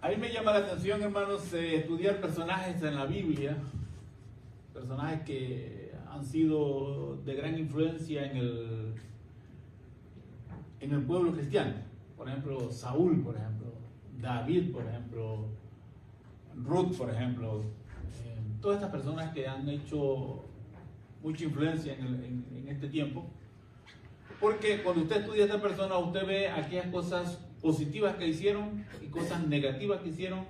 A mí me llama la atención, hermanos, estudiar personajes en la Biblia, personajes que han sido de gran influencia en el pueblo cristiano. Por ejemplo, Saúl, por ejemplo, David, por ejemplo, Ruth, por ejemplo. Todas estas personas que han hecho mucha influencia en este tiempo. Porque cuando usted estudia a esta persona, usted ve aquellas cosas positivas que hicieron y cosas negativas que hicieron,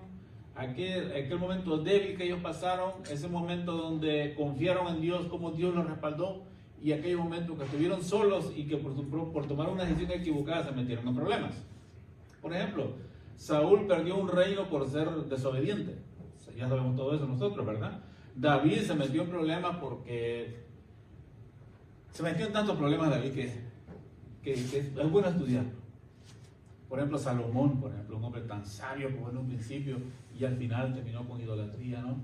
aquel momento débil que ellos pasaron, ese momento donde confiaron en Dios, cómo Dios los respaldó, y aquellos momentos que estuvieron solos y que por tomar una decisión equivocada se metieron en problemas. Por ejemplo, Saúl perdió un reino por ser desobediente. Ya sabemos todo eso nosotros, ¿verdad? David se metió en problemas porque se metió en tantos problemas David que es bueno estudiarlo. Por ejemplo, Salomón, por ejemplo, un hombre tan sabio como en un principio y al final terminó con idolatría, ¿no?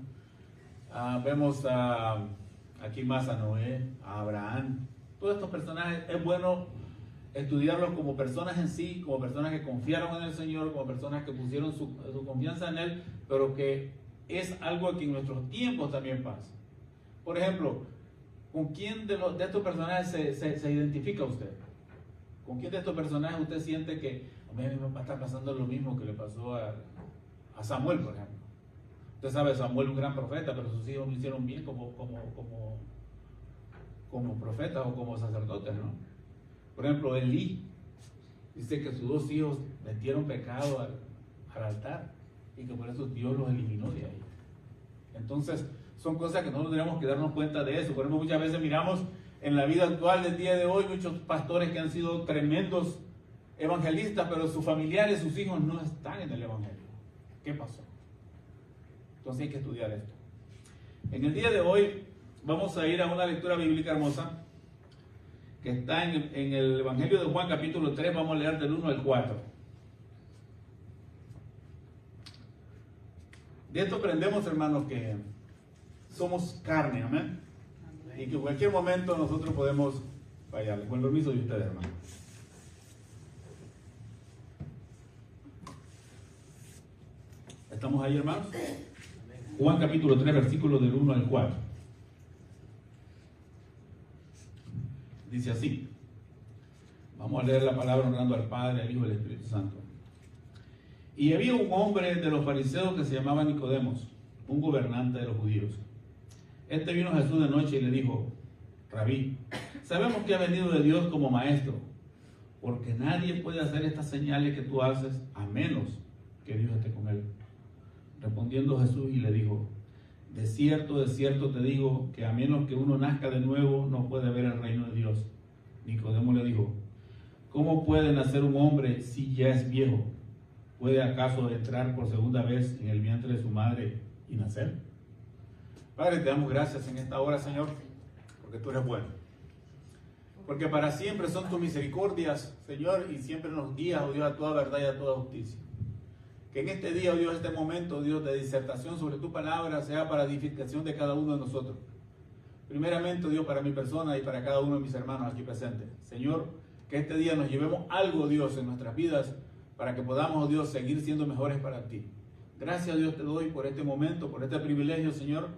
Vemos aquí más a Noé, a Abraham. Todos estos personajes es bueno estudiarlos como personas en sí, como personas que confiaron en el Señor, como personas que pusieron su confianza en Él, pero que es algo que en nuestros tiempos también pasa. Por ejemplo, ¿con quién de estos personajes se identifica usted? ¿Con quién de estos personajes usted siente que a mí me va a estar pasando lo mismo que le pasó a Samuel, por ejemplo? Usted sabe, Samuel un gran profeta, pero sus hijos no hicieron bien como profetas o como sacerdotes, ¿no? Por ejemplo, Elí dice que sus dos hijos metieron pecado al altar y que por eso Dios los eliminó de ahí. Entonces, son cosas que nosotros tenemos que darnos cuenta de eso. Por ejemplo, muchas veces miramos en la vida actual del día de hoy muchos pastores que han sido tremendos evangelistas, pero sus familiares, sus hijos no están en el evangelio. ¿Qué pasó? Entonces hay que estudiar esto. En el día de hoy vamos a ir a una lectura bíblica hermosa que está en el Evangelio de Juan capítulo 3, vamos a leer del 1 al 4. De esto aprendemos, hermanos, que somos carne, amén, y que en cualquier momento nosotros podemos fallar. Con el permiso de ustedes, hermanos. ¿Estamos ahí, hermanos? Juan capítulo 3, versículos del 1 al 4. Dice así. Vamos a leer la palabra honrando al Padre, al Hijo y al Espíritu Santo. Y había un hombre de los fariseos que se llamaba Nicodemos, un gobernante de los judíos. Este vino a Jesús de noche y le dijo: Rabí, sabemos que ha venido de Dios como maestro, porque nadie puede hacer estas señales que tú haces a menos que Dios esté con él. Respondiendo Jesús y le dijo: de cierto te digo que a menos que uno nazca de nuevo no puede ver el reino de Dios. Nicodemo le dijo: ¿cómo puede nacer un hombre si ya es viejo? ¿Puede acaso entrar por segunda vez en el vientre de su madre y nacer? Padre, te damos gracias en esta hora, Señor, porque tú eres bueno. Porque para siempre son tus misericordias, Señor, y siempre nos guías, oh Dios, a toda verdad y a toda justicia. Que en este día, oh Dios, este momento, oh Dios, de disertación sobre tu palabra sea para edificación de cada uno de nosotros. Primeramente, oh Dios, para mi persona y para cada uno de mis hermanos aquí presentes. Señor, que este día nos llevemos algo, Dios, en nuestras vidas para que podamos, oh Dios, seguir siendo mejores para ti. Gracias, Dios, te doy por este momento, por este privilegio, Señor.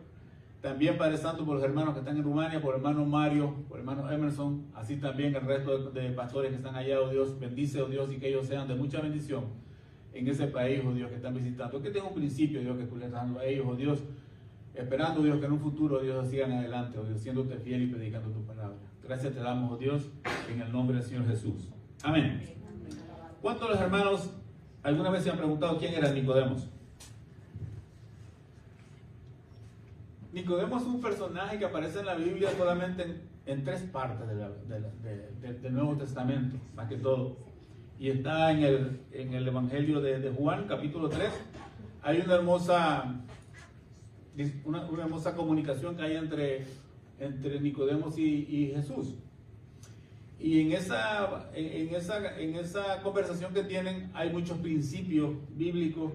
También, Padre Santo, por los hermanos que están en Rumania, por el hermano Mario, por el hermano Emerson, así también el resto de pastores que están allá, oh Dios. Bendice, oh Dios, y que ellos sean de mucha bendición en ese país, oh Dios, que están visitando. Que tenga un principio, Dios, que tú le estás dando a ellos, oh Dios, esperando, Dios, que en un futuro, Dios, sigan adelante, oh Dios, siéndote fiel y predicando tu palabra. Gracias te damos, oh Dios, en el nombre del Señor Jesús. Amén. ¿Cuántos de los hermanos alguna vez se han preguntado quién era Nicodemos? Nicodemo es un personaje que aparece en la Biblia solamente en tres partes del Nuevo Testamento, más que todo. Y está en el Evangelio de Juan, capítulo 3. Hay una hermosa comunicación que hay entre Nicodemos y Jesús. Y en esa conversación que tienen hay muchos principios bíblicos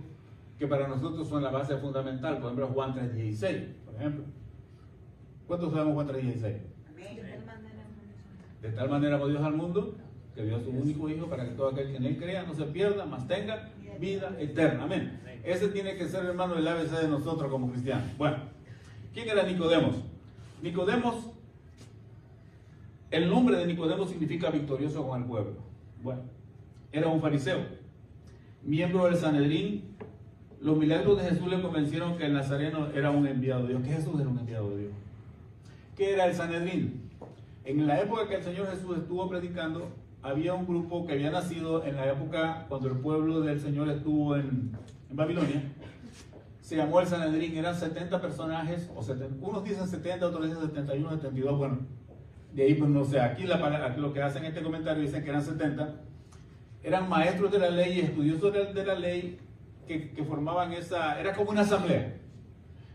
que para nosotros son la base fundamental. Por ejemplo, Juan 3:16, por ejemplo. ¿Cuántos sabemos Juan 3:16? De tal manera amó Dios al mundo, que dio a su único Hijo, para que todo aquel que en él crea no se pierda, mas tenga vida eterna. Amén. Ese tiene que ser, hermano, el ABC de nosotros como cristianos. Bueno, ¿quién era Nicodemos? Nicodemos, el nombre de Nicodemo significa victorioso con el pueblo. Bueno, era un fariseo, miembro del Sanedrín. Los milagros de Jesús le convencieron que el Nazareno era un enviado de Dios, que Jesús era un enviado de Dios. ¿Qué era el Sanedrín? En la época que el Señor Jesús estuvo predicando, había un grupo que había nacido en la época cuando el pueblo del Señor estuvo en Babilonia. Se llamó el Sanedrín. Eran 70 personajes, unos dicen 70, otros dicen 71, 72, bueno, de ahí pues no sé, aquí lo que hacen en este comentario dicen que eran 70, eran maestros de la ley y estudiosos de la ley que formaban era como una asamblea.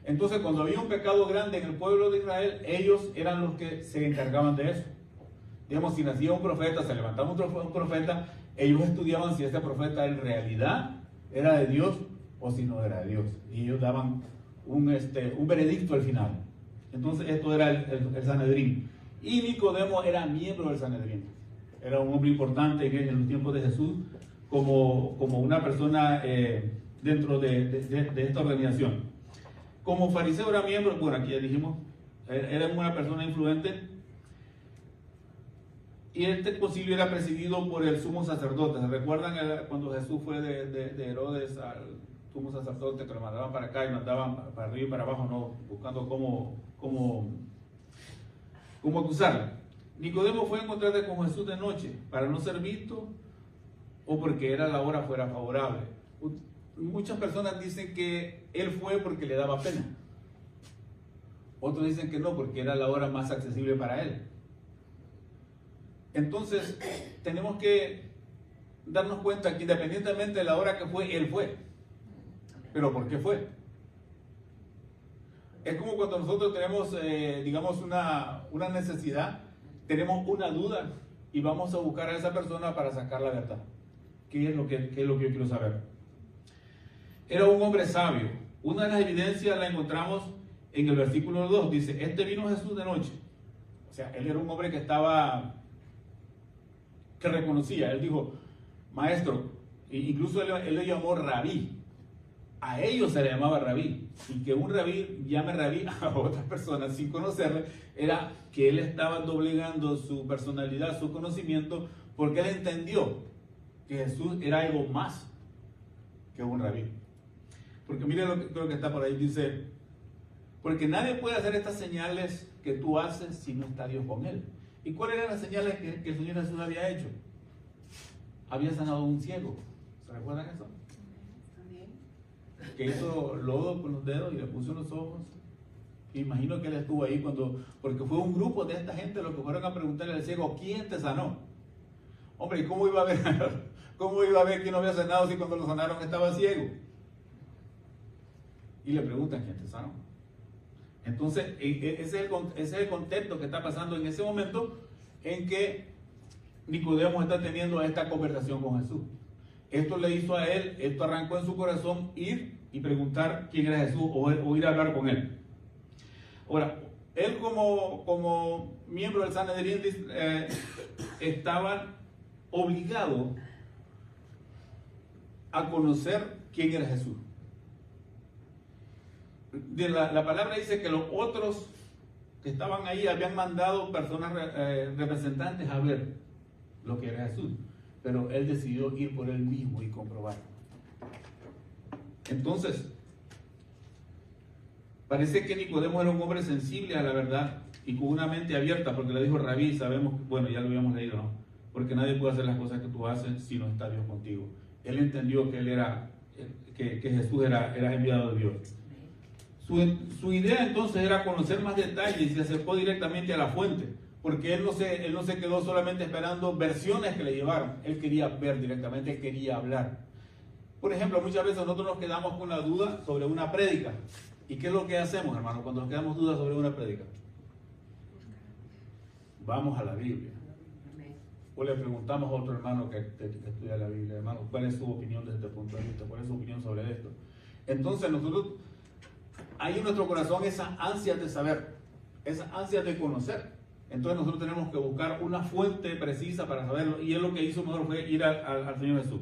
Entonces cuando había un pecado grande en el pueblo de Israel, ellos eran los que se encargaban de eso. Digamos, si nacía un profeta, se levantaba un profeta, ellos estudiaban si ese profeta en realidad era de Dios o si no era de Dios. Y ellos daban un veredicto al final. Entonces esto era el Sanedrín. Y Nicodemo era miembro del Sanedrín. Era un hombre importante en los tiempos de Jesús, como una persona dentro de esta organización. Como fariseo era miembro, bueno, aquí ya dijimos, era una persona influente. Y este concilio era presidido por el sumo sacerdote. ¿Se recuerdan cuando Jesús fue de Herodes al sumo sacerdote, que lo mandaban para acá y lo mandaban para arriba y para abajo, no, buscando cómo acusarle? Nicodemo fue a encontrarse con Jesús de noche para no ser visto o porque la hora fuera favorable. Muchas personas dicen que él fue porque le daba pena. Otros dicen que no, porque era la hora más accesible para él. Entonces, tenemos que darnos cuenta que independientemente de la hora que fue, él fue. ¿Pero por qué fue? Es como cuando nosotros tenemos, digamos, una necesidad, tenemos una duda y vamos a buscar a esa persona para sacar la verdad. ¿Qué es lo que yo quiero saber? Era un hombre sabio. Una de las evidencias la encontramos en el versículo 2. Dice, vino Jesús de noche. O sea, él era un hombre que reconocía. Él dijo, maestro, incluso él le llamó rabí. A ellos se le llamaba rabí. Y que un rabí llame rabí a otras personas sin conocerle, era que él estaba doblegando su personalidad, su conocimiento, porque él entendió que Jesús era algo más que un rabí. Porque mire lo que está por ahí, dice, porque nadie puede hacer estas señales que tú haces si no está Dios con él. ¿Y cuáles eran las señales que el Señor Jesús había hecho? Había sanado a un ciego. ¿Se recuerdan eso? Que hizo lodo con los dedos y le puso los ojos. Imagino que él estuvo ahí porque fue un grupo de esta gente los que fueron a preguntarle al ciego, ¿quién te sanó? Hombre, ¿y cómo iba a ver quién no había sanado si cuando lo sanaron estaba ciego? Y le preguntan, ¿quién te sanó? Entonces, ese es el contexto que está pasando en ese momento en que Nicodemo está teniendo esta conversación con Jesús. Esto le hizo a él, esto arrancó en su corazón ir y preguntar quién era Jesús o ir a hablar con él. Ahora, él como miembro del Sanedrín estaba obligado a conocer quién era Jesús. La palabra dice que los otros que estaban ahí habían mandado personas representantes a ver lo que era Jesús, pero él decidió ir por él mismo y comprobarlo. Entonces, parece que Nicodemo era un hombre sensible a la verdad y con una mente abierta, porque le dijo rabí, sabemos, bueno, ya lo habíamos leído, ¿no? Porque nadie puede hacer las cosas que tú haces si no está Dios contigo. Él entendió que Jesús era enviado de Dios. Su idea entonces era conocer más detalles y se acercó directamente a la fuente, porque él no se quedó solamente esperando versiones que le llevaron. Él quería ver directamente, él quería hablar. Por ejemplo, muchas veces nosotros nos quedamos con la duda sobre una prédica. ¿Y qué es lo que hacemos, hermano, cuando nos quedamos dudas sobre una prédica? Vamos a la Biblia. O le preguntamos a otro hermano que estudia la Biblia, hermano, ¿cuál es su opinión desde este punto de vista? ¿Cuál es su opinión sobre esto? Entonces nosotros, hay en nuestro corazón esa ansia de saber, esa ansia de conocer. Entonces nosotros tenemos que buscar una fuente precisa para saberlo, y él lo que hizo mejor fue ir al Señor Jesús.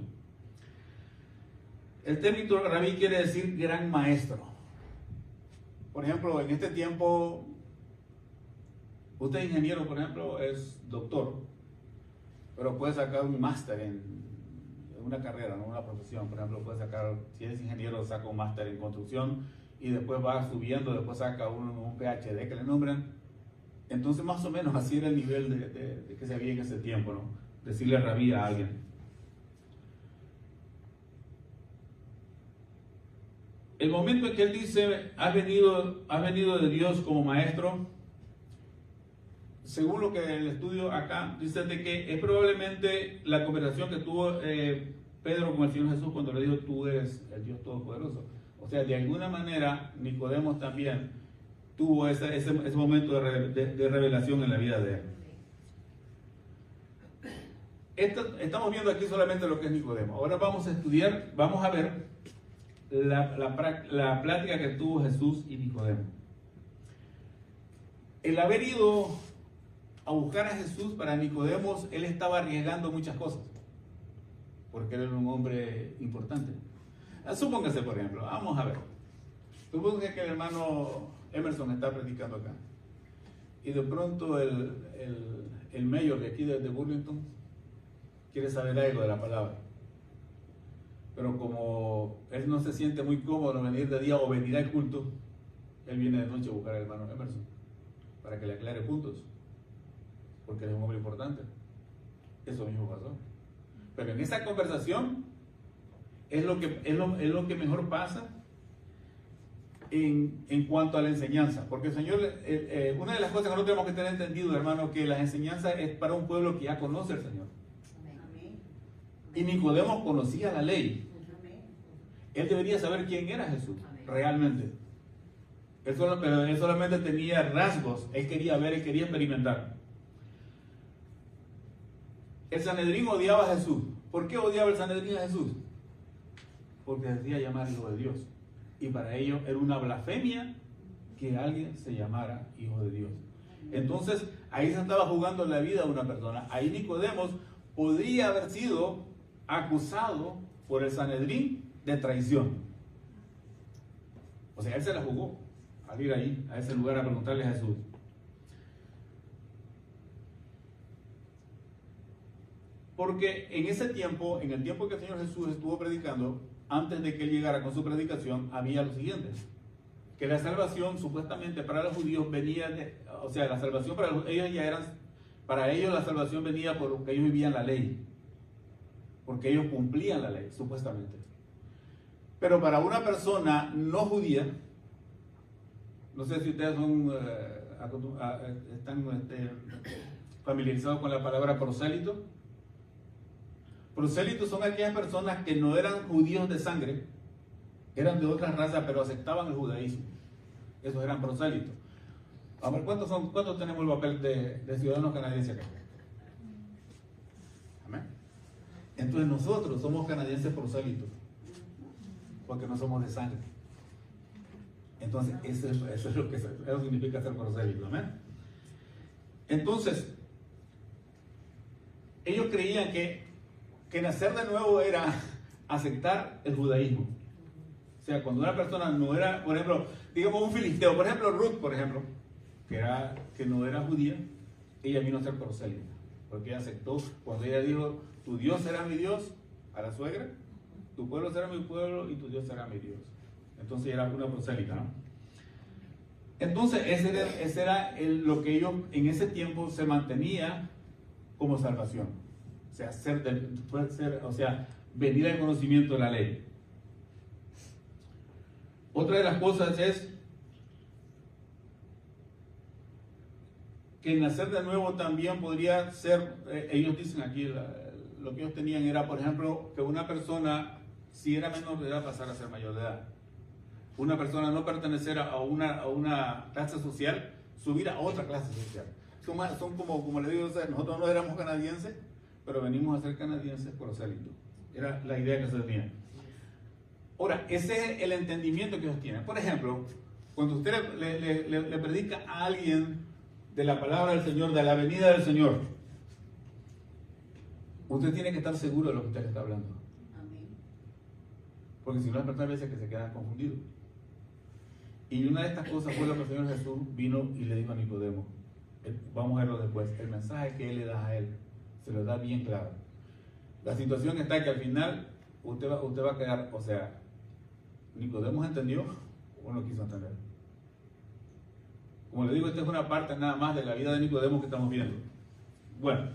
El término rabí quiere decir gran maestro. Por ejemplo, en este tiempo, usted es ingeniero, por ejemplo, es doctor, pero puede sacar un máster en una carrera, no una profesión. Por ejemplo, puede sacar, si es ingeniero, saca un máster en construcción y después va subiendo, después saca un PhD que le nombran. Entonces, más o menos así era el nivel de que se había en ese tiempo, ¿no? Decirle rabí a alguien. El momento en que él dice, has venido de Dios como maestro, según lo que el estudio acá dice de que es probablemente la conversación que tuvo Pedro con el Señor Jesús cuando le dijo, tú eres el Dios Todopoderoso. O sea, de alguna manera Nicodemo también tuvo ese momento de revelación en la vida de él. Estamos viendo aquí solamente lo que es Nicodemo. Ahora vamos a estudiar, vamos a ver la plática que tuvo Jesús y Nicodemo. El haber ido a buscar a Jesús para Nicodemo, él estaba arriesgando muchas cosas, porque él era un hombre importante. Supóngase, por ejemplo, vamos a ver, supóngase que el hermano Emerson está predicando acá, y de pronto el mayor de aquí de Burlington quiere saber algo de la palabra, pero como él no se siente muy cómodo venir de día o venir al culto, él viene de noche a buscar al hermano Emerson para que le aclare puntos, porque él es un hombre importante. Eso mismo pasó. Pero en esa conversación es lo que mejor pasa en cuanto a la enseñanza, porque el Señor, una de las cosas que nosotros tenemos que tener entendido, hermano, que la enseñanza es para un pueblo que ya conoce al Señor. Y Nicodemo conocía la ley. Él debería saber quién era Jesús realmente. Pero él solamente tenía rasgos. Él quería ver, él quería experimentar. El Sanedrín odiaba a Jesús. ¿Por qué odiaba el Sanedrín a Jesús? Porque decía llamar hijo de Dios. Y para ellos era una blasfemia que alguien se llamara hijo de Dios. Entonces, ahí se estaba jugando la vida de una persona. Ahí Nicodemo podría haber sido acusado por el Sanedrín de traición. O sea, él se la jugó al ir ahí, a ese lugar, a preguntarle a Jesús. Porque en ese tiempo, en el tiempo que el Señor Jesús estuvo predicando, antes de que él llegara con su predicación, había lo siguiente: que la salvación supuestamente para los judíos venía la salvación para ellos la salvación venía porque ellos vivían la ley, porque ellos cumplían la ley, supuestamente. Pero para una persona no judía, no sé si ustedes están familiarizados con la palabra prosélito. Prosélitos son aquellas personas que no eran judíos de sangre, eran de otra raza, pero aceptaban el judaísmo. Esos eran prosélitos. A ver, ¿cuántos tenemos el papel de ciudadanos canadienses acá? Amén. Entonces nosotros somos canadienses prosélitos, porque no somos de sangre. Entonces eso es lo que eso significa ser prosélito. Amén. Entonces, ellos creían que nacer de nuevo era aceptar el judaísmo. O sea, cuando una persona no era, por ejemplo, digamos un filisteo, por ejemplo Ruth, por ejemplo, que no era judía, ella vino a ser prosélita, porque ella aceptó, cuando ella dijo, tu Dios será mi Dios, a la suegra, tu pueblo será mi pueblo y tu Dios será mi Dios. Entonces era una prosélita, ¿no? Entonces ese era lo que ellos en ese tiempo se mantenía como salvación. O sea, venir al conocimiento de la ley. Otra de las cosas es que nacer de nuevo también podría ser, ellos dicen aquí, lo que ellos tenían era, por ejemplo, que una persona, si era menor de edad, pasara a ser mayor de edad. Una persona no pertenecer a una clase social, subir a otra clase social. Son como le digo, nosotros no éramos canadienses, pero venimos a ser canadienses prosélitos. Era la idea que se tenía. Ahora, ese es el entendimiento que ellos tienen. Por ejemplo, cuando usted le predica a alguien de la palabra del Señor, de la venida del Señor, usted tiene que estar seguro de lo que usted está hablando. Porque si no, las personas a veces que se quedan confundidos. Y una de estas cosas fue lo que el Señor Jesús vino y le dijo a Nicodemo. Vamos a verlo después. El mensaje que Él le da a él, se lo da bien claro. La situación está que al final usted va a quedar, o sea, Nicodemo entendió o no quiso entender. Como le digo, esta es una parte nada más de la vida de Nicodemo que estamos viendo. Bueno,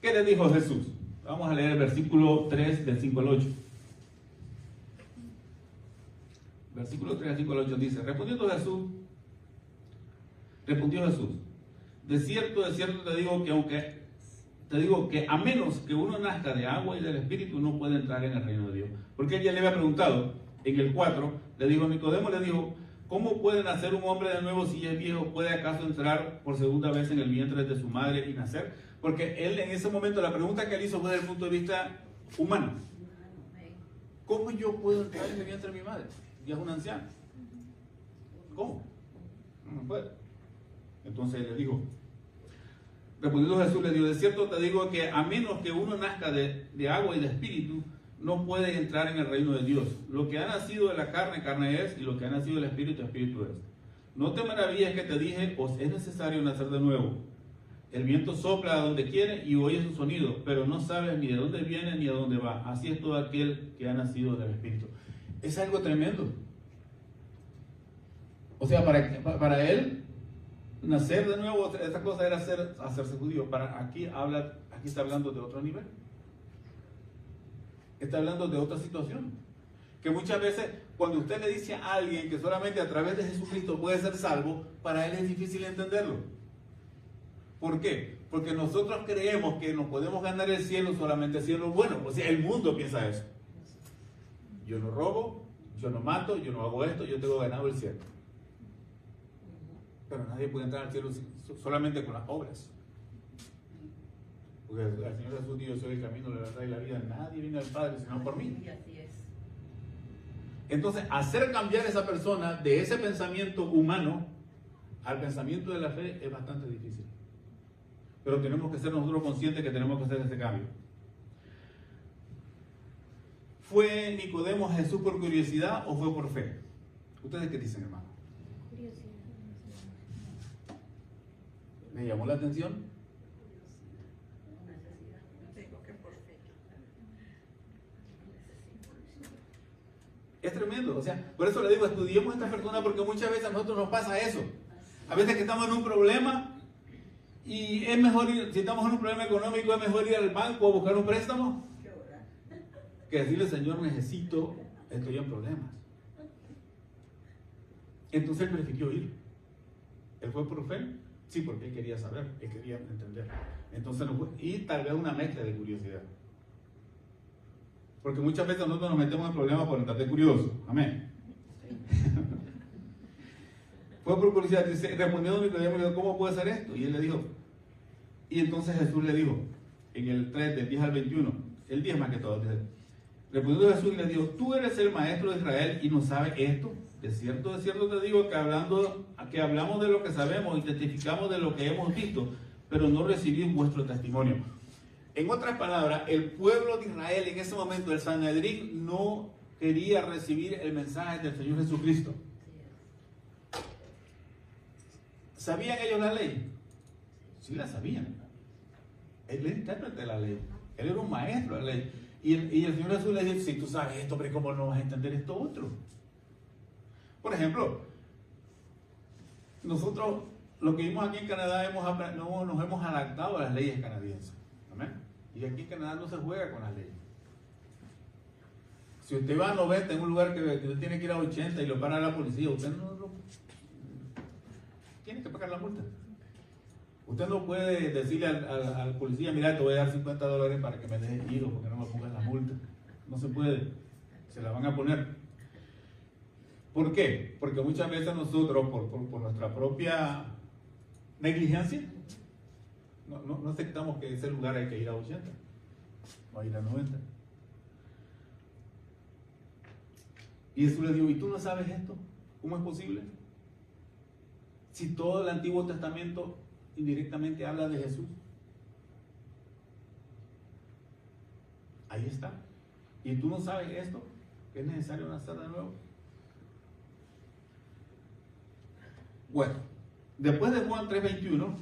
¿qué le dijo Jesús? Vamos a leer el versículo 3 del 5 al 8. Versículo 3 al 5 al 8 dice: respondió Jesús, de cierto te digo que a menos que uno nazca de agua y del Espíritu, no puede entrar en el reino de Dios. Porque él ya le había preguntado, en el 4, le dijo, Nicodemo le dijo, ¿cómo puede nacer un hombre de nuevo si es viejo? ¿Puede acaso entrar por segunda vez en el vientre de su madre y nacer? Porque él en ese momento, la pregunta que él hizo fue desde el punto de vista humano. ¿Cómo yo puedo entrar en el vientre de mi madre? Ya es un anciano. ¿Cómo? No puede. Entonces él le dijo, respondiendo Jesús, le dijo, de cierto te digo que a menos que uno nazca de agua y de espíritu, no puede entrar en el reino de Dios. Lo que ha nacido de la carne, carne es, y lo que ha nacido del espíritu, espíritu es. No te maravilles que te dije, os es necesario nacer de nuevo. El viento sopla a donde quiere y oyes su sonido, pero no sabes ni de dónde viene ni a dónde va. Así es todo aquel que ha nacido del espíritu. Es algo tremendo. O sea, para él, nacer de nuevo, esta cosa era hacerse judío. Aquí está hablando de otro nivel. Está hablando de otra situación. Que muchas veces, cuando usted le dice a alguien que solamente a través de Jesucristo puede ser salvo, para él es difícil entenderlo. ¿Por qué? Porque nosotros creemos que nos podemos ganar el cielo solamente haciendo bueno. O sea, el mundo piensa eso. Yo no robo, yo no mato, yo no hago esto, yo tengo ganado el cielo. Pero nadie puede entrar al cielo solamente con las obras. Porque el Señor Jesús dijo, yo soy el camino, la verdad y la vida. Nadie viene al Padre sino por mí. Entonces, hacer cambiar a esa persona de ese pensamiento humano al pensamiento de la fe es bastante difícil. Pero tenemos que ser nosotros conscientes que tenemos que hacer ese cambio. ¿Fue Nicodemo a Jesús por curiosidad o fue por fe? ¿Ustedes qué dicen, hermano? Curiosidad. ¿Le llamó la atención? Es tremendo, o sea, por eso le digo, estudiemos a esta persona, porque muchas veces a nosotros nos pasa eso. A veces que estamos en un problema y es mejor ir, si estamos en un problema económico, es mejor ir al banco a buscar un préstamo que decirle, Señor, necesito, estoy en problemas. Entonces él prefirió ir. ¿Él fue por fe? Sí, porque él quería saber, él quería entender. Entonces no fue, y tal vez una mezcla de curiosidad. Porque muchas veces nosotros nos metemos en problemas por estar de curiosos. Amén. Fue por curiosidad. Dice, respondiendo Nicodemo, le dijo, ¿cómo puede ser esto? Y él le dijo, y entonces Jesús le dijo, en el 3, del 10 al 21, el 10 más que todo, dice, respondiendo Jesús y le dijo, tú eres el maestro de Israel y no sabes esto. De cierto te digo que hablamos de lo que sabemos y testificamos de lo que hemos visto, pero no recibís vuestro testimonio. En otras palabras, el pueblo de Israel en ese momento, el Sanedrín, no quería recibir el mensaje del Señor Jesucristo. ¿Sabían ellos la ley? Sí la sabían. Él era intérprete de la ley. Él era un maestro de la ley. Y el Señor Jesús le dice, si tú sabes esto, pero ¿cómo no vas a entender esto otro? Por ejemplo, nosotros, lo que vimos aquí en Canadá, nos hemos adaptado a las leyes canadienses. ¿Amén? Y aquí en Canadá no se juega con las leyes. Si usted va a 90 en un lugar que usted tiene que ir a 80 y lo para la policía, usted no tiene que pagar la multa. Usted no puede decirle al policía, mira, te voy a dar $50 para que me dejes ir o porque no me pongas la multa. No se puede. Se la van a poner. ¿Por qué? Porque muchas veces nosotros, por nuestra propia negligencia, no aceptamos que ese lugar hay que ir a 80 o a ir a 90. Y Jesús le dijo, ¿y tú no sabes esto? ¿Cómo es posible? Si todo el Antiguo Testamento indirectamente habla de Jesús. Ahí está. ¿Y tú no sabes esto? que es necesario nacer de nuevo. Bueno, después de Juan 3:21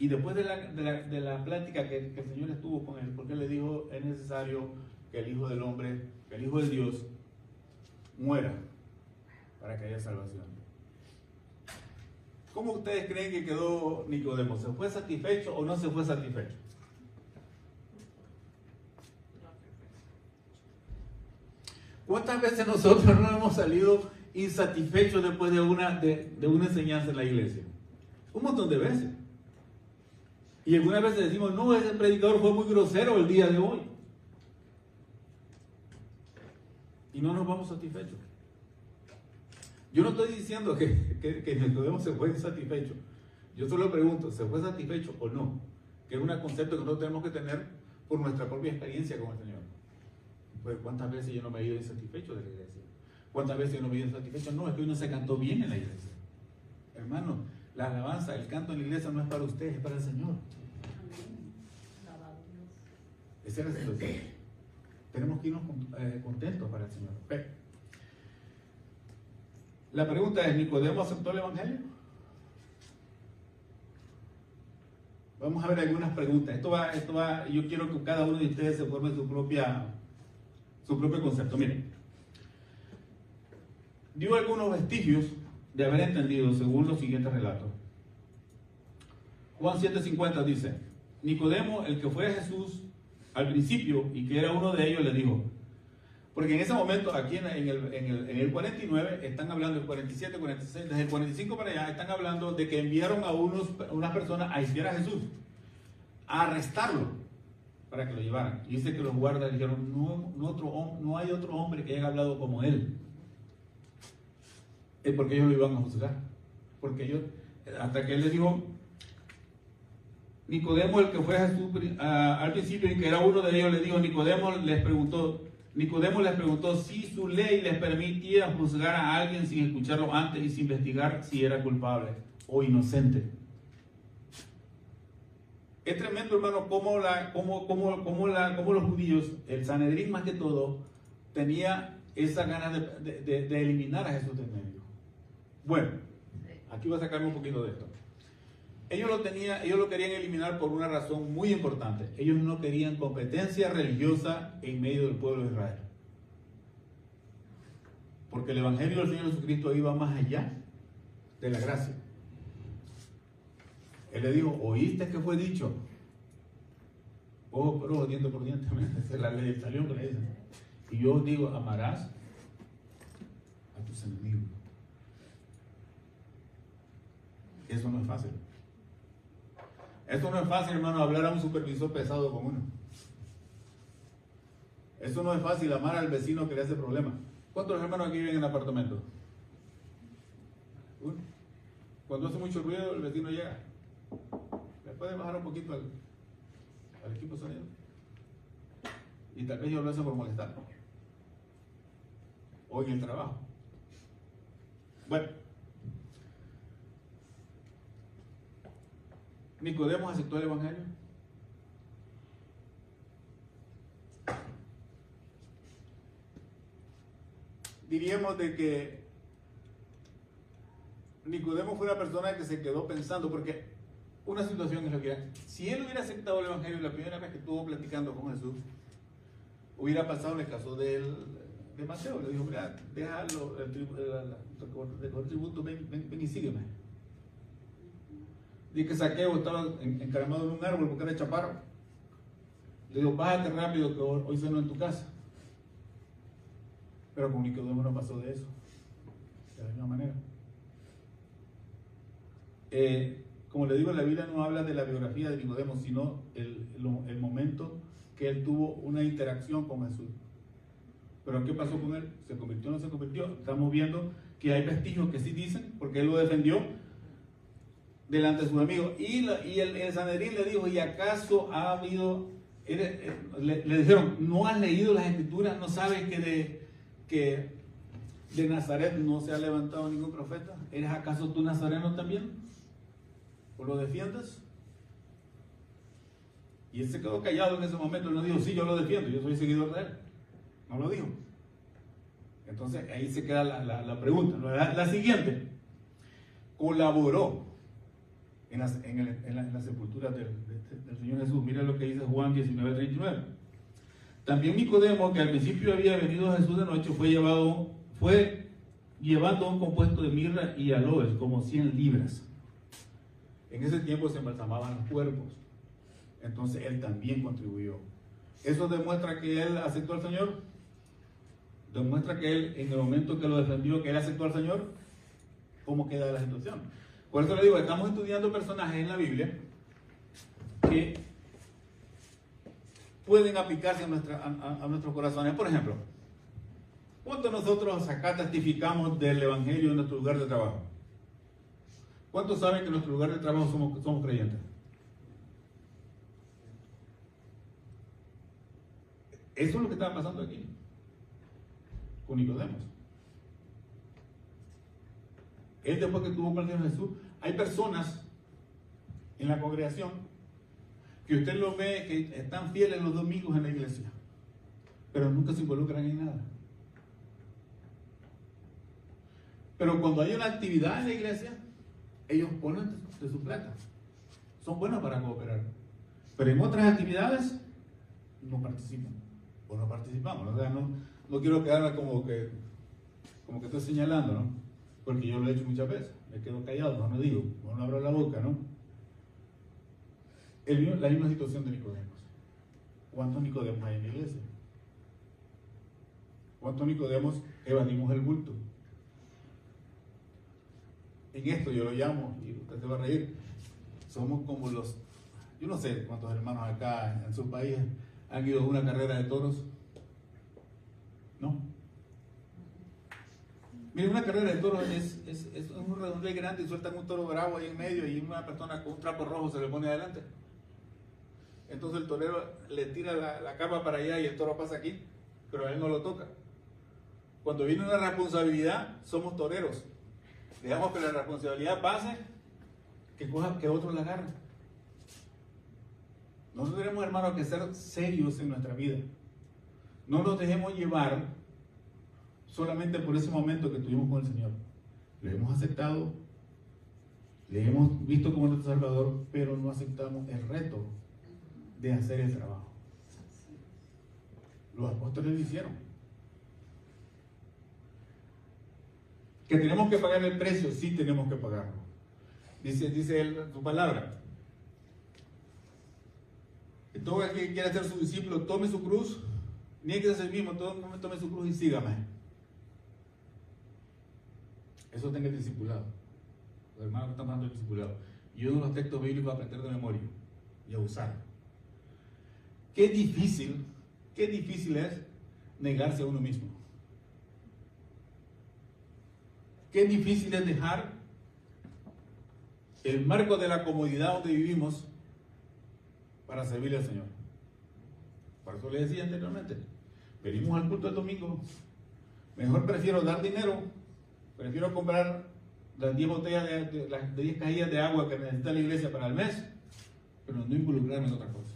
y después de la plática que el Señor estuvo con él, porque él le dijo, es necesario que el Hijo del Hombre, que el Hijo de Dios muera para que haya salvación. ¿Cómo ustedes creen que quedó Nicodemo? ¿Se fue satisfecho o no se fue satisfecho? ¿Cuántas veces nosotros no hemos salido insatisfechos después de una enseñanza en la iglesia? Un montón de veces. Y algunas veces decimos, no, ese predicador fue muy grosero el día de hoy. Y no nos vamos satisfechos. Yo no estoy diciendo que Nicodemo se fue insatisfecho. Yo solo pregunto, ¿se fue satisfecho o no? Que es un concepto que nosotros tenemos que tener por nuestra propia experiencia con el Señor. Pues, ¿cuántas veces yo no me he ido insatisfecho de la iglesia? ¿Cuántas veces yo no me he ido insatisfecho? No, es que hoy no se cantó bien en la iglesia. Hermano, la alabanza, el canto en la iglesia no es para ustedes, es para el Señor. Esa es la situación. Tenemos que irnos contentos para el Señor. Pero la pregunta es, ¿Nicodemo aceptó el Evangelio? Vamos a ver algunas preguntas. Esto va, yo quiero que cada uno de ustedes se forme su propio concepto. Miren, dio algunos vestigios de haber entendido según los siguientes relatos. Juan 7:50 dice, Nicodemo, el que fue a Jesús al principio y que era uno de ellos, le dijo, porque en ese momento, aquí en el 49, están hablando del 47, 46, desde el 45 para allá, están hablando de que enviaron a unas personas a espiar a Jesús, a arrestarlo, para que lo llevaran. Y dice que los guardas dijeron, no hay otro hombre que haya hablado como él. Es porque ellos lo iban a juzgar. Porque ellos, hasta que él les dijo, Nicodemo, el que fue a Jesús al principio y que era uno de ellos, le dijo, Nicodemo les preguntó si su ley les permitía juzgar a alguien sin escucharlo antes y sin investigar si era culpable o inocente. Es tremendo, hermano, cómo los judíos, el Sanedrín más que todo, tenía esa ganas de eliminar a Jesús del medio. Bueno, aquí voy a sacarme un poquito de esto. Ellos lo querían eliminar por una razón muy importante. Ellos no querían competencia religiosa en medio del pueblo de Israel. Porque el Evangelio del Señor Jesucristo iba más allá de la gracia. Él le dijo, ¿oíste que fue dicho? Ojo por ojo, diente por diente. Esa es la ley del talión que le dicen. Y yo os digo, amarás a tus enemigos. Eso no es fácil. Eso no es fácil, hermano, hablar a un supervisor pesado como uno. Eso no es fácil, amar al vecino que le hace problemas. ¿Cuántos hermanos aquí viven en apartamento? Uno. Cuando hace mucho ruido, el vecino llega. ¿Le puede bajar un poquito al equipo de sonido? Y tal vez yo lo hace por molestar. O en el trabajo. Bueno. ¿Nicodemo aceptó el Evangelio? Diríamos de que Nicodemo fue una persona que se quedó pensando, porque una situación es lo que era. Si él hubiera aceptado el Evangelio la primera vez que estuvo platicando con Jesús, hubiera pasado en el caso de Mateo. Le dijo, mira, déjalo, el tributo, ven y sígueme. Dice que Saqueo estaba encaramado en un árbol porque era chaparro. Le dijo, bájate rápido que hoy ceno en tu casa. Pero con Nicodemo no pasó de eso. De la misma manera. Como le digo, la Biblia no habla de la biografía de Nicodemo, sino el momento que él tuvo una interacción con Jesús. Pero ¿qué pasó con él? ¿Se convirtió o no se convirtió? Estamos viendo que hay vestigios que sí dicen, porque él lo defendió delante de sus amigos. Y el Sanedrín le dijo, ¿y acaso ha habido? Le dijeron, ¿no has leído las Escrituras? ¿No sabes que de Nazaret no se ha levantado ningún profeta? ¿Eres acaso tú nazareno también? ¿O lo defiendes? Y él se quedó callado en ese momento. Él no dijo, sí, yo lo defiendo, yo soy seguidor de él. No lo dijo. Entonces ahí se queda la pregunta. La siguiente, colaboró en la sepultura del Señor Jesús. Mira lo que dice Juan 19:39. También Nicodemo, que al principio había venido a Jesús de noche, fue llevando un compuesto de mirra y aloes, como 100 libras. En ese tiempo se embalsamaban los cuerpos. Entonces él también contribuyó. ¿Eso demuestra que él aceptó al Señor? Demuestra que él, en el momento que lo defendió, que él aceptó al Señor. ¿Cómo queda la situación? Por eso le digo, estamos estudiando personajes en la Biblia que pueden aplicarse a nuestros corazones. Por ejemplo, ¿cuántos de nosotros acá testificamos del Evangelio en nuestro lugar de trabajo? ¿Cuántos saben que en nuestro lugar de trabajo somos creyentes? Eso es lo que estaba pasando aquí con Nicodemo. Él, después que tuvo con el Señor Jesús, hay personas en la congregación que usted lo ve que están fieles los domingos en la iglesia, pero nunca se involucran en nada. Pero cuando hay una actividad en la iglesia, ellos ponen de su plata. Son buenos para cooperar. Pero en otras actividades no participan. O no participamos. O sea, no quiero quedarme como que estoy señalando, ¿no? Porque yo lo he hecho muchas veces. Me quedo callado, no digo, no abro la boca, ¿no? La misma situación de Nicodemos. ¿Cuántos Nicodemos hay en la iglesia? ¿Cuántos Nicodemos evadimos el culto? En esto yo lo llamo, y usted se va a reír, somos como yo no sé cuántos hermanos acá en su país han ido a una carrera de toros. ¿No? Mira, una carrera de toros es un redondel grande y sueltan un toro bravo ahí en medio y una persona con un trapo rojo se le pone adelante. Entonces el torero le tira la capa para allá y el toro pasa aquí, pero a él no lo toca. Cuando viene una responsabilidad, somos toreros. Dejamos que la responsabilidad pase, que otros la agarren. Nosotros tenemos, hermanos, que ser serios en nuestra vida. No nos dejemos llevar solamente por ese momento que tuvimos con el Señor. Le hemos aceptado, le hemos visto como nuestro Salvador, pero no aceptamos el reto de hacer el trabajo. Los apóstoles lo hicieron. Que tenemos que pagar el precio, sí tenemos que pagarlo. Dice él, su palabra. Que todo el que quiera ser su discípulo, tome su cruz, nieguese a sí mismo, tome su cruz y sígame. Eso tenga el discipulado. Los hermanos están hablando del discipulado. Y uno de los textos bíblicos a aprender de memoria y a usar. Qué difícil es negarse a uno mismo. Qué difícil es dejar el marco de la comodidad donde vivimos para servirle al Señor. Por eso le decía anteriormente, venimos al culto el domingo, mejor prefiero dar dinero, prefiero comprar las 10 botellas las 10 cajillas de agua que necesita la iglesia para el mes, pero no involucrarme en otra cosa.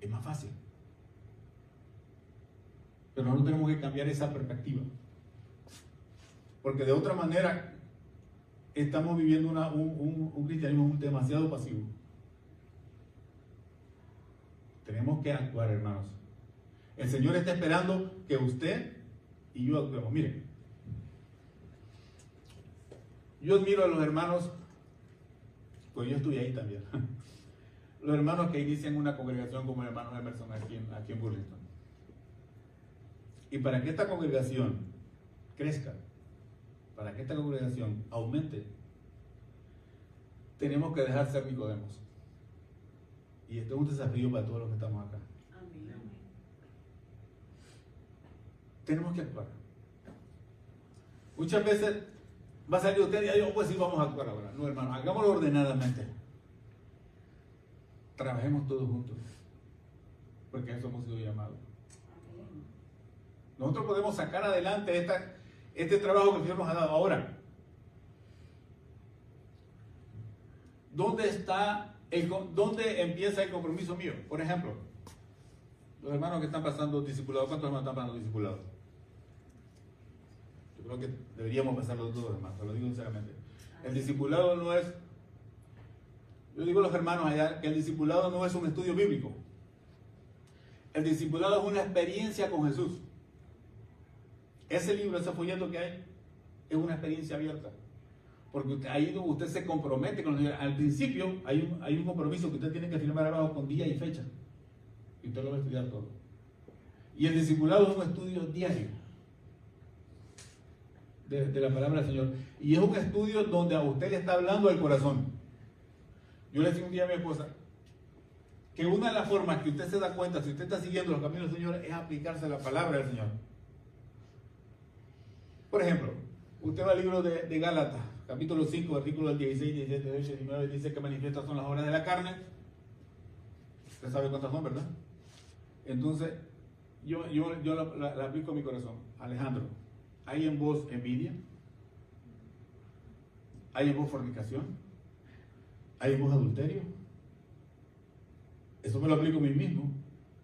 Es más fácil. Pero nosotros tenemos que cambiar esa perspectiva. Porque de otra manera estamos viviendo un cristianismo demasiado pasivo. Tenemos que actuar, hermanos. El Señor está esperando que usted y yo actuemos. Miren, yo admiro a los hermanos, pues yo estuve ahí también, los hermanos que inician una congregación como hermanos Emerson aquí en Burlington. Y para que esta congregación crezca, para que esta congregación aumente, tenemos que dejar ser Nicodemos. Y esto es un desafío para todos los que estamos acá. Amén. Tenemos que actuar. Muchas veces va a salir usted y yo, pues sí, vamos a actuar ahora. No, hermano, hagámoslo ordenadamente. Trabajemos todos juntos, porque a eso hemos sido llamados. Nosotros podemos sacar adelante este trabajo que el Señor nos ha dado ahora. ¿Dónde empieza el compromiso mío? Por ejemplo, los hermanos que están pasando discipulados, ¿cuántos hermanos están pasando discipulados? Creo que deberíamos pensarlo todos, hermanos, te lo digo sinceramente. El discipulado no es, yo digo a los hermanos allá, que el discipulado no es un estudio bíblico. El discipulado es una experiencia con Jesús. Ese libro, ese folleto que hay, es una experiencia abierta. Porque ahí usted se compromete con los Señor. Al principio hay un compromiso que usted tiene que firmar abajo con día y fecha. Y usted lo va a estudiar todo. Y el discipulado es un estudio diario de la palabra del Señor. Y es un estudio donde a usted le está hablando al corazón. Yo le decía un día a mi esposa que una de las formas que usted se da cuenta si usted está siguiendo los caminos del Señor es aplicarse a la palabra del Señor. Por ejemplo, usted va al libro de Gálatas, capítulo 5, versículos 16, 17, 18, 19, dice que manifiestas son las obras de la carne. Usted sabe cuántas son, ¿verdad? Entonces, yo la aplico a mi corazón. Alejandro, ¿hay en vos envidia? ¿Hay en vos fornicación? ¿Hay en vos adulterio? Eso me lo aplico a mí mismo.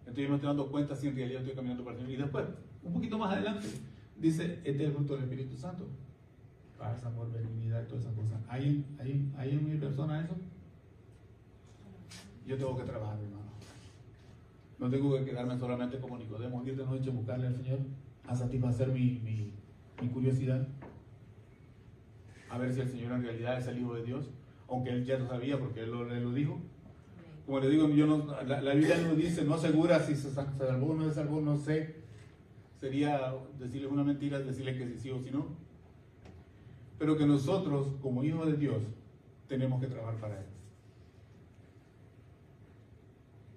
Entonces yo me estoy dando cuenta si en realidad estoy caminando para el Señor. Y después, un poquito más adelante, dice, este es el fruto del Espíritu Santo. Paz, amor, benignidad, todas esas cosas. ¿Hay en mi persona eso? Yo tengo que trabajar, hermano. No tengo que quedarme solamente como Nicodemo, ir de noche a buscarle al Señor, a satisfacer mi curiosidad, a ver si el Señor en realidad es el Hijo de Dios, aunque Él ya lo sabía porque Él lo dijo. Como le digo, la Biblia no dice, no asegura si se salvó o no se salvó, no sé. Sería decirles una mentira, decirles que sí o sí no. Pero que nosotros, como hijos de Dios, tenemos que trabajar para Él.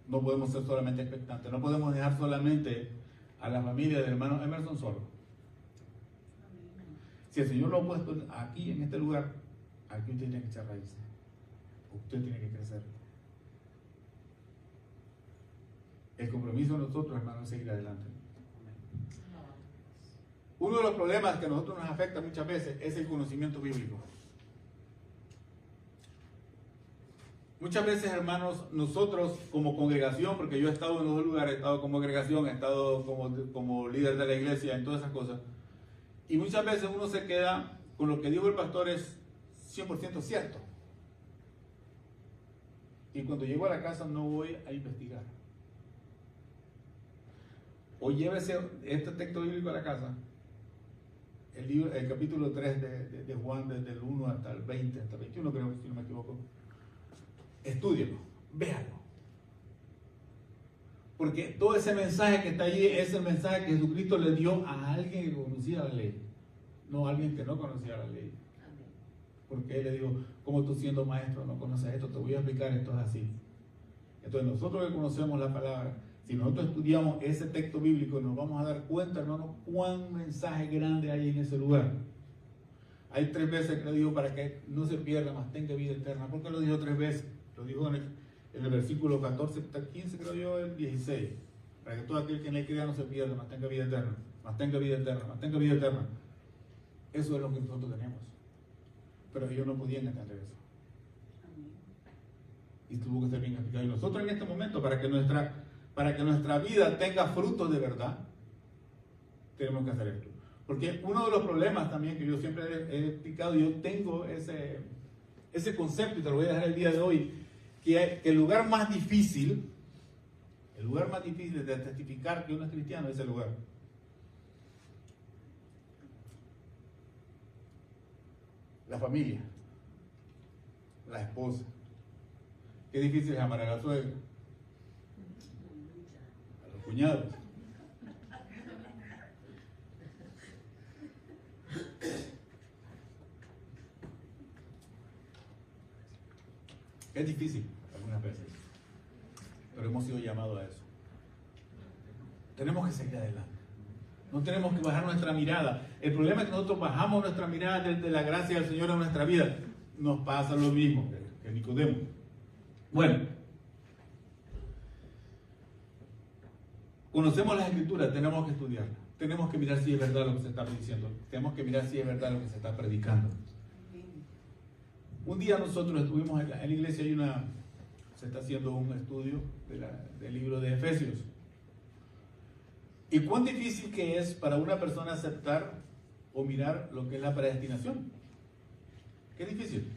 No podemos ser solamente expectantes, no podemos dejar solamente a la familia del hermano Emerson solo. Si el Señor lo ha puesto aquí, en este lugar, aquí usted tiene que echar raíces. Usted tiene que crecer. El compromiso de nosotros, hermanos, es seguir adelante. Uno de los problemas que a nosotros nos afecta muchas veces es el conocimiento bíblico. Muchas veces, hermanos, nosotros como congregación, porque yo he estado en los dos lugares, he estado como congregación, he estado como líder de la iglesia, en todas esas cosas, y muchas veces uno se queda con lo que dijo el pastor es 100% cierto. Y cuando llego a la casa no voy a investigar. O llévese este texto bíblico a la casa, el capítulo 3 de Juan, desde el 1 hasta el 20, hasta el 21 creo, si no me equivoco. Estúdielo, véalo. Porque todo ese mensaje que está allí es el mensaje que Jesucristo le dio a alguien que conocía la ley, no a alguien que no conocía la ley. Porque Él le dijo, como tú siendo maestro no conoces esto, te voy a explicar, esto es así. Entonces nosotros que conocemos la palabra, si nosotros estudiamos ese texto bíblico, nos vamos a dar cuenta, hermano, cuán mensaje grande hay en ese lugar. Hay 3 veces que le dijo para que no se pierda, mas tenga vida eterna. ¿Por qué lo dijo 3 veces? Lo dijo en el versículo 14, 15, creo yo, el 16. Para que todo aquel que en él crea no se pierda, mas tenga vida eterna. Mas tenga vida eterna, mas tenga vida eterna. Eso es lo que nosotros tenemos. Pero ellos no podían entender eso. Y tuvo que ser bien explicado. Y nosotros en este momento, para que nuestra vida tenga frutos de verdad, tenemos que hacer esto. Porque uno de los problemas también que yo siempre he explicado, yo tengo ese concepto y te lo voy a dejar el día de hoy, que el lugar más difícil de testificar que uno es cristiano es el lugar. La familia, la esposa. Qué difícil es amar a la suegra, a los cuñados. Es difícil algunas veces, pero hemos sido llamados a eso. Tenemos que seguir adelante. No tenemos que bajar nuestra mirada. El problema es que nosotros bajamos nuestra mirada de la gracia del Señor en nuestra vida. Nos pasa lo mismo que Nicodemo. Bueno, conocemos las Escrituras, tenemos que estudiarlas. Tenemos que mirar si es verdad lo que se está diciendo. Tenemos que mirar si es verdad lo que se está predicando. Un día nosotros estuvimos en la iglesia, se está haciendo un estudio del libro de Efesios. Y cuán difícil que es para una persona aceptar o mirar lo que es la predestinación. Qué difícil.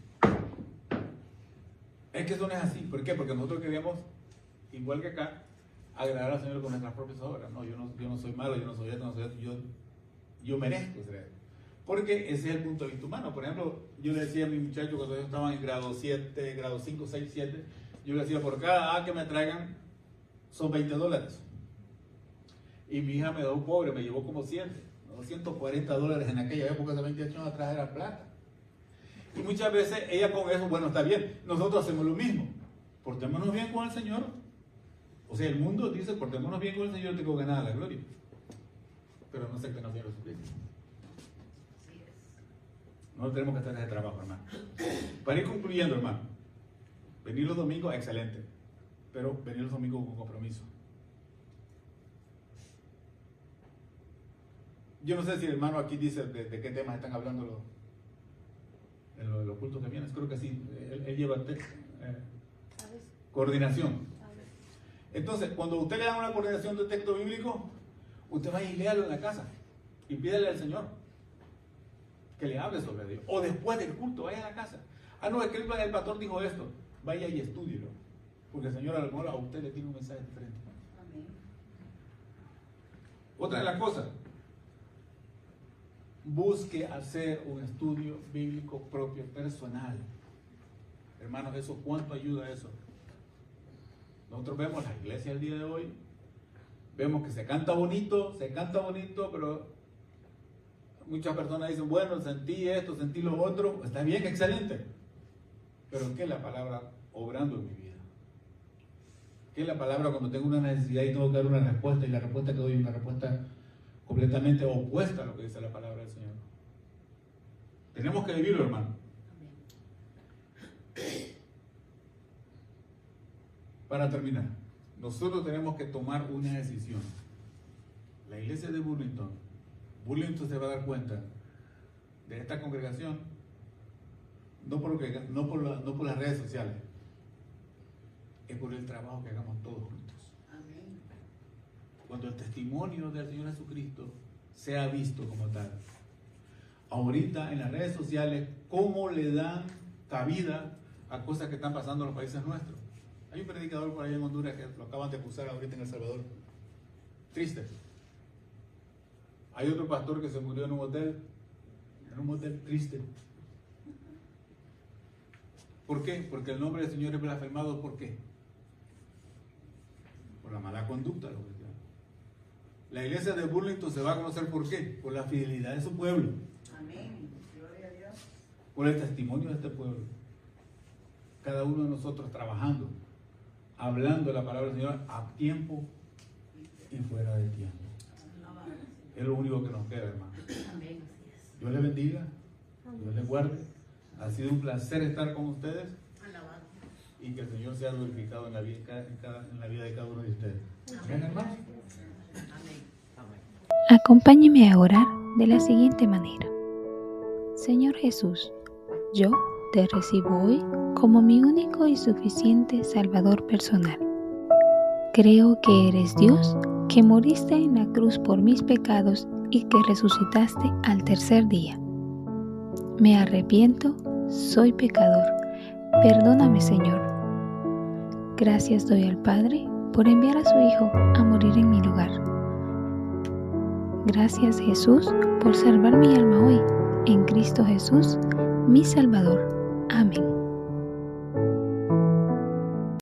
Es que eso no es así. ¿Por qué? Porque nosotros queremos, igual que acá, agradar al Señor con nuestras propias obras. No, yo no soy malo, yo no soy esto, no soy esto, yo merezco ser esto. Porque ese es el punto de vista humano. Por ejemplo, yo le decía a mis muchachos cuando ellos estaban en grado 7, grado 5, 6, 7, yo le decía, por cada A que me traigan son $20. Y mi hija me dio un pobre, me llevó como 7, $240 en aquella época, de 28 años atrás era plata. Y muchas veces ella con eso, bueno, está bien, nosotros hacemos lo mismo. Portémonos bien con el Señor. O sea, el mundo dice, portémonos bien con el Señor, tengo ganada la gloria. Pero no sé que no quiero sufrir. No tenemos que hacer ese trabajo, hermano. Para ir concluyendo, hermano, venir los domingos, excelente. Pero venir los domingos con compromiso. Yo no sé si el hermano aquí dice de qué temas están hablando los cultos que vienen. Creo que sí. Él lleva coordinación. Entonces, cuando usted le da una coordinación de texto bíblico, usted vaya y léalo en la casa y pídale al Señor que le hable sobre Dios. O después del culto, vaya a la casa. Ah, no, es que el pastor dijo esto. Vaya y estúdielo. Porque el Señor a lo mejor a usted le tiene un mensaje diferente. Amén. Otra de las cosas, busque hacer un estudio bíblico propio, personal. Hermanos, eso, ¿cuánto ayuda eso? Nosotros vemos la iglesia el día de hoy, vemos que se canta bonito, pero muchas personas dicen, bueno, sentí esto, sentí lo otro, está bien, excelente. Pero ¿qué es la palabra obrando en mi vida? ¿Qué es la palabra cuando tengo una necesidad y tengo que dar una respuesta y la respuesta que doy es una respuesta completamente opuesta a lo que dice la palabra del Señor? Tenemos que vivirlo, hermano. Para terminar, nosotros tenemos que tomar una decisión. La iglesia de Burlington se va a dar cuenta de esta congregación no por las redes sociales, es por el trabajo que hagamos todos juntos. Amén. Cuando el testimonio del Señor Jesucristo sea visto como tal. Ahorita en las redes sociales, ¿cómo le dan cabida a cosas que están pasando en los países nuestros? Hay un predicador por ahí en Honduras que lo acaban de acusar ahorita en El Salvador. Triste. Hay otro pastor que se murió en un hotel triste. ¿Por qué? Porque el nombre del Señor es blasfemado. ¿Por qué? Por la mala conducta de los cristianos. La iglesia de Burlington se va a conocer ¿por qué? Por la fidelidad de su pueblo. Amén. Gloria a Dios. Por el testimonio de este pueblo. Cada uno de nosotros trabajando, hablando de la palabra del Señor a tiempo y fuera de tiempo. Es lo único que nos queda, hermano. Dios les bendiga, Dios les guarde. Ha sido un placer estar con ustedes y que el Señor sea glorificado en la vida de cada uno de ustedes. Amén, hermanos. Acompáñeme a orar de la siguiente manera. Señor Jesús, yo te recibo hoy como mi único y suficiente Salvador personal. Creo que eres Dios, que moriste en la cruz por mis pecados y que resucitaste al tercer día. Me arrepiento, soy pecador. Perdóname, Señor. Gracias doy al Padre por enviar a su Hijo a morir en mi lugar. Gracias, Jesús, por salvar mi alma hoy, en Cristo Jesús, mi Salvador. Amén.